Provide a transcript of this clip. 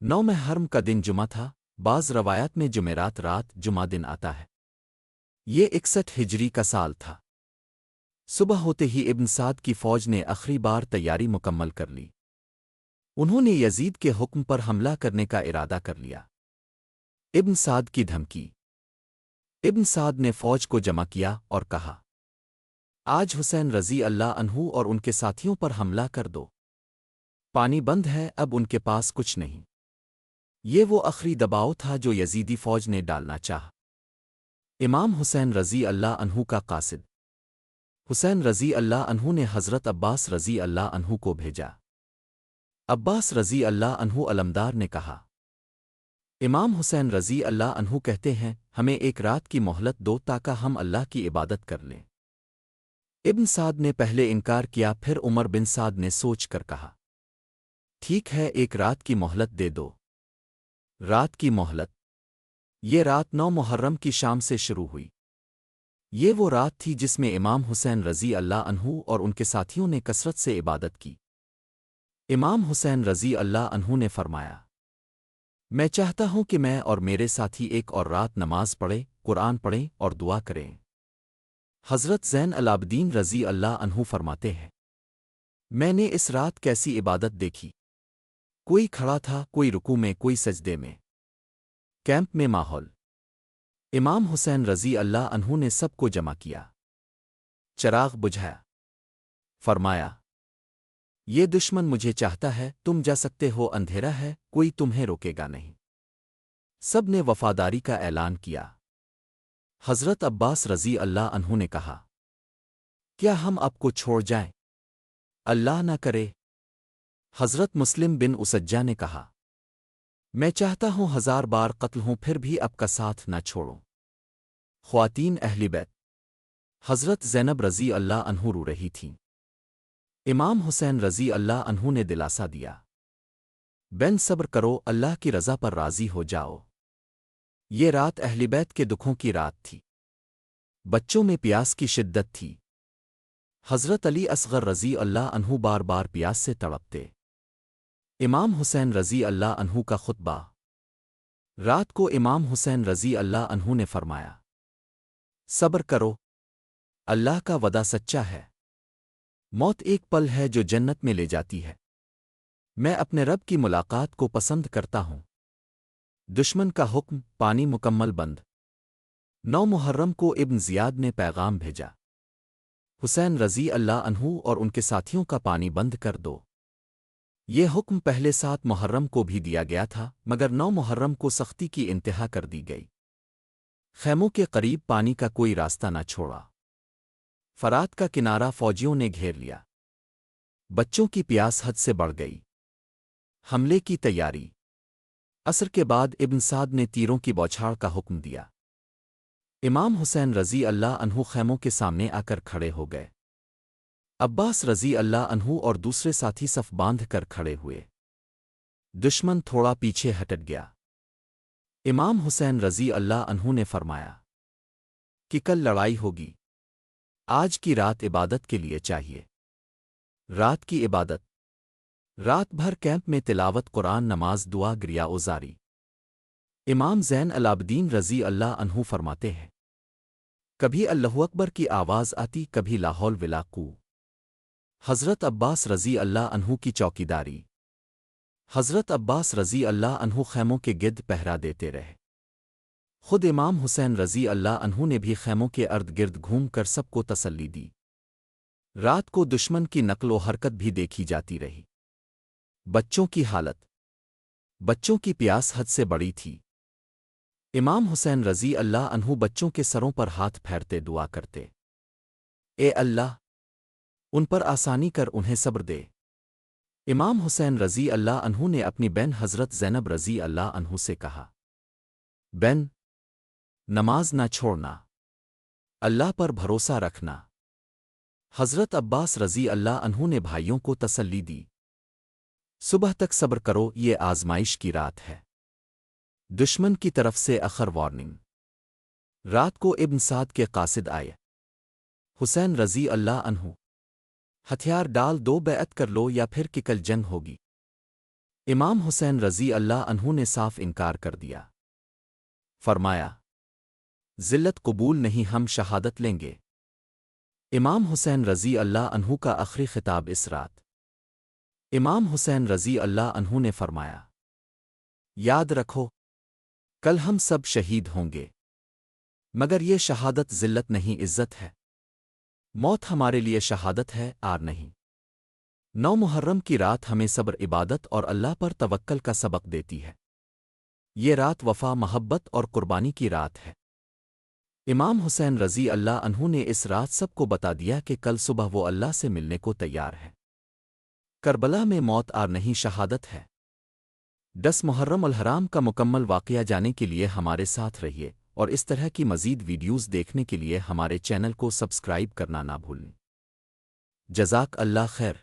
9 محرम का दिन जुमा था। बाज़ रवायात में जुमेरात रात जुमा दिन आता है। ये 61 हिजरी का साल था। सुबह होते ही इब्न साद की फ़ौज ने आखिरी बार तैयारी मुकम्मल कर ली। उन्होंने यजीद के हुक्म पर हमला करने का इरादा कर लिया। इब्न साद की धमकी। इब्न साद ने फ़ौज को जमा किया और कहा, आज हुसैन रज़ी अल्लाह अन्हु और उनके साथियों पर हमला कर दो। पानी बंद है, अब उनके पास कुछ नहीं। ये वो आखिरी दबाव था जो यजीदी फ़ौज ने डालना चाहा। इमाम हुसैन रज़ी अल्लाह अन्हु का कासिद। हुसैन रज़ी अल्लाह अन्हु ने हज़रत अब्बास रज़ी अल्लाह अन्हु को भेजा। अब्बास रज़ी अल्लाह अन्हु अलमदार ने कहा, इमाम हुसैन रज़ी अल्लाह अन्हु कहते हैं, हमें एक रात की मोहलत दो ताकि हम अल्लाह की इबादत कर लें। इब्न साद ने पहले इनकार किया, फिर उमर बिन साद ने सोच कर कहा, ठीक है, एक रात की मोहलत दे दो। रात की मोहलत। ये रात 9 मुहर्रम की शाम से शुरू हुई। ये वो रात थी जिसमें इमाम हुसैन रज़ी अल्लाह अन्हु और उनके साथियों ने कसरत से इबादत की। इमाम हुसैन रज़ी अल्लाह अन्हु ने फरमाया, मैं चाहता हूं कि मैं और मेरे साथी एक और रात नमाज पढ़ें, कुरान पढ़ें और दुआ करें। हज़रत ज़ैन अलाब्दीन रज़ी अल्लाह अन्हु फरमाते हैं, मैंने इस रात कैसी इबादत देखी। कोई खड़ा था, कोई रुकू में, कोई सजदे में। कैंप में माहौल। इमाम हुसैन रज़ी अल्लाह अन्हु ने सबको जमा किया। चराग बुझाया। फरमाया, ये दुश्मन मुझे चाहता है, तुम जा सकते हो, अंधेरा है, कोई तुम्हें रोकेगा नहीं। सब ने वफादारी का ऐलान किया। हज़रत अब्बास रज़ी अल्लाह अन्हु ने कहा, क्या हम आपको छोड़ जाएं? अल्लाह न करे। हज़रत मुस्लिम बिन उसज्जा ने कहा, मैं चाहता हूं 1000 बार कत्ल हूं, फिर भी आपका साथ न छोड़ूं। ख्वातीन अहली बैत। हज़रत ज़ैनब रज़ी अल्लाह अन्हु रो रही थीं। इमाम हुसैन रज़ी अल्लाह अन्हु ने दिलासा दिया, बैन सब्र करो, अल्लाह की रज़ा पर राज़ी हो जाओ। ये रात अहली बैत के दुखों की रात थी। बच्चों में प्यास की शिद्दत थी। हज़रत अली असग़र रज़ी अल्लाह अन्हु बार बार प्यास से तड़पते। इमाम हुसैन रज़ी अल्लाह अन्हु का खुतबा। रात को इमाम हुसैन रज़ी अल्लाह अन्हु ने फरमाया, सब्र करो, अल्लाह का वदा सच्चा है। मौत एक पल है जो जन्नत में ले जाती है। मैं अपने रब की मुलाकात को पसंद करता हूं। दुश्मन का हुक्म, पानी मुकम्मल बंद। 9 मुहर्रम को इब्न ज़ियाद ने पैगाम भेजा, हुसैन रज़ी अल्लाह अन्हु और उनके साथियों का पानी बंद कर दो। ये हुक्म पहले 7 मुहर्रम को भी दिया गया था, मगर 9 मुहर्रम को सख्ती की इंतहा कर दी गई। खैमों के करीब पानी का कोई रास्ता न छोड़ा। फरात का किनारा फौजियों ने घेर लिया। बच्चों की प्यास हद से बढ़ गई। हमले की तैयारी। असर के बाद इब्न साद ने तीरों की बौछार का हुक्म दिया। इमाम हुसैन रज़ी अल्लाह अन्हु खैमों के सामने आकर खड़े हो गए। अब्बास रज़ी अल्लाह अन्हु और दूसरे साथी सफ बांध कर खड़े हुए। दुश्मन थोड़ा पीछे हट गया। इमाम हुसैन रज़ी अल्लाह अन्हु ने फरमाया कि कल लड़ाई होगी। आज की रात इबादत के लिए चाहिए। रात की इबादत। रात भर कैंप में तिलावत, कुरान, नमाज, दुआ, गिरिया ओजारी। इमाम ज़ैन अलाब्दीन रज़ी अल्लाह अन्हु फरमाते हैं, कभी अल्लाहु अकबर की आवाज़ आती, कभी लाहौल विलाकू। हज़रत अब्बास रज़ी अल्लाह अन्हु की चौकीदारी। हज़रत अब्बास रज़ी अल्लाह अन्हु खैमों के गिर्द पहरा देते रहे। खुद इमाम हुसैन रज़ी अल्लाह अन्हु ने भी खैमों के अर्द गिर्द घूम कर सबको तसल्ली दी। रात को दुश्मन की नकलो हरकत भी देखी जाती रही। बच्चों की हालत। बच्चों की प्यास हद से बड़ी थी। इमाम हुसैन रज़ी अल्लाह अन्हु बच्चों के सरों पर हाथ फेरते दुआ करते, ए अल्लाह, उन पर आसानी कर, उन्हें सब्र दे। इमाम हुसैन रज़ी अल्लाह अन्हु ने अपनी बहन हज़रत ज़ैनब रज़ी अल्लाह अन्हु से कहा, बहन, नमाज ना छोड़ना, अल्लाह पर भरोसा रखना। हज़रत अब्बास रज़ी अल्लाह अन्हु ने भाइयों को तसल्ली दी, सुबह तक सब्र करो, ये आज़माइश की रात है। दुश्मन की तरफ से अखर वार्निंग। रात को इब्न साद के कासिद आए। हुसैन रज़ी अल्लाह अन्हु, हथियार डाल दो, बैअत कर लो या फिर कि कल जंग होगी। امام حسین رضی اللہ عنہ نے صاف انکار کر دیا۔ فرمایا، ذلت قبول نہیں، ہم شہادت لیں گے۔ امام حسین رضی اللہ عنہ کا آخری خطاب اس رات۔ امام حسین رضی اللہ عنہ نے فرمایا، یاد رکھو، کل ہم سب شہید ہوں گے، مگر یہ شہادت ذلت نہیں، عزت ہے۔ موت ہمارے لیے شہادت ہے، آر نہیں۔ 9 محرم کی رات ہمیں صبر، عبادت اور اللہ پر توکل کا سبق دیتی ہے۔ یہ رات وفا، محبت اور قربانی کی رات ہے۔ امام حسین رضی اللہ عنہ نے اس رات سب کو بتا دیا کہ کل صبح وہ اللہ سے ملنے کو تیار ہے۔ کربلا میں موت آر نہیں، شہادت ہے۔ 10 محرم الحرام کا مکمل واقعہ جانے کے لیے ہمارے ساتھ رہیے، اور اس طرح کی مزید ویڈیوز دیکھنے کے لیے ہمارے چینل کو سبسکرائب کرنا نہ بھولیں۔ جزاک اللہ خیر۔